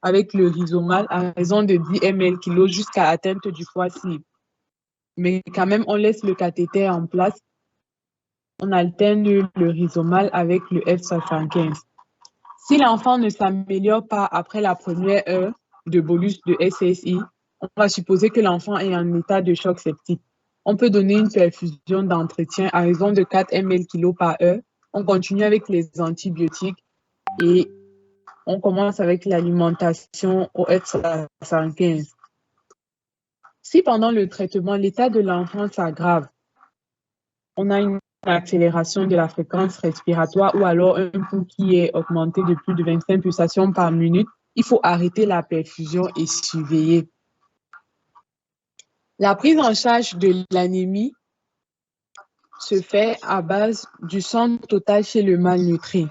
avec le rhizomal à raison de 10 ml/kg jusqu'à atteinte du poids cible. Mais quand même, on laisse le cathéter en place. On alterne le rhizomal avec le F75. Si l'enfant ne s'améliore pas après la première heure de bolus de SSI, on va supposer que l'enfant est en état de choc septique. On peut donner une perfusion d'entretien à raison de 4 ml/kg par heure. On continue avec les antibiotiques et on commence avec l'alimentation au F75. Si pendant le traitement, l'état de l'enfant s'aggrave, on a une accélération de la fréquence respiratoire ou alors un pouls qui est augmenté de plus de 25 pulsations par minute, il faut arrêter la perfusion et surveiller. La prise en charge de l'anémie se fait à base du sang total chez le malnutri.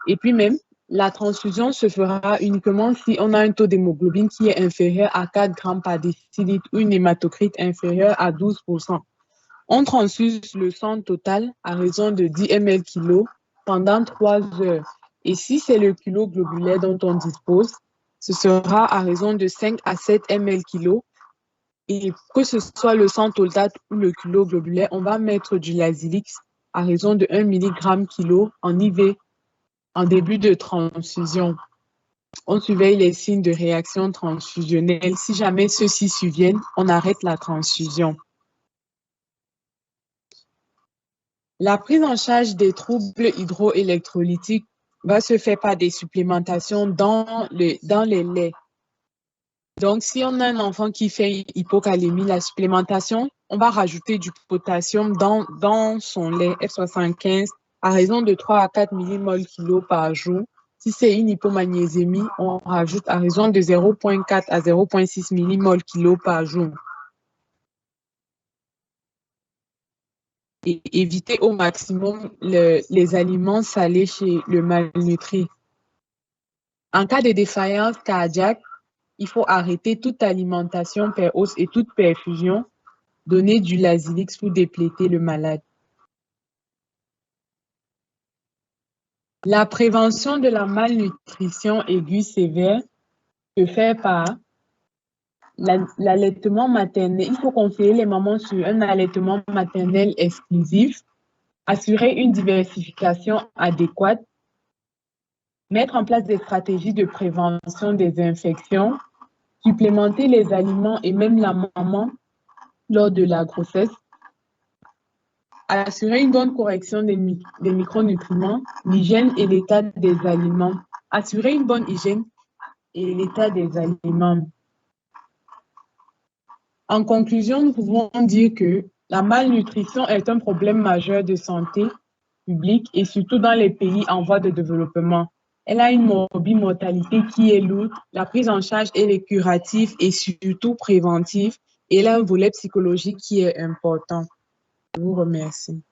Et puis même, la transfusion se fera uniquement si on a un taux d'hémoglobine qui est inférieur à 4 grammes par décilitre ou une hématocrite inférieure à 12%. On transfuse le sang total à raison de 10 ml/kg pendant 3 heures. Et si c'est le kilo globulaire dont on dispose, ce sera à raison de 5 à 7 ml/kg. Et que ce soit le sang total ou le kilo globulaire, on va mettre du Lazilix à raison de 1 mg/kg en IV en début de transfusion. On surveille les signes de réaction transfusionnelle. Si jamais ceux-ci surviennent, on arrête la transfusion. La prise en charge des troubles hydroélectrolytiques va se faire par des supplémentations dans les laits. Donc, si on a un enfant qui fait hypocalémie, la supplémentation, on va rajouter du potassium dans son lait F75 à raison de 3 à 4 mmol/kg par jour. Si c'est une hypomagnésémie, on rajoute à raison de 0,4 à 0,6 mmol/kg par jour. Et éviter au maximum les aliments salés chez le malnutri. En cas de défaillance cardiaque, il faut arrêter toute alimentation per hausse et toute perfusion, donner du Lazilix pour dépléter le malade. La prévention de malnutrition aiguë sévère se fait par l'allaitement maternel. Il faut conseiller les mamans sur un allaitement maternel exclusif, assurer une diversification adéquate, mettre en place des stratégies de prévention des infections, supplémenter les aliments et même la maman lors de la grossesse, assurer une bonne correction des micronutriments, l'hygiène et l'état des aliments, assurer une bonne hygiène et l'état des aliments. En conclusion, nous pouvons dire que la malnutrition est un problème majeur de santé publique et surtout dans les pays en voie de développement. Elle a une morbimortalité qui est lourde, la prise en charge elle est curative et surtout préventive et elle a un volet psychologique qui est important. Je vous remercie.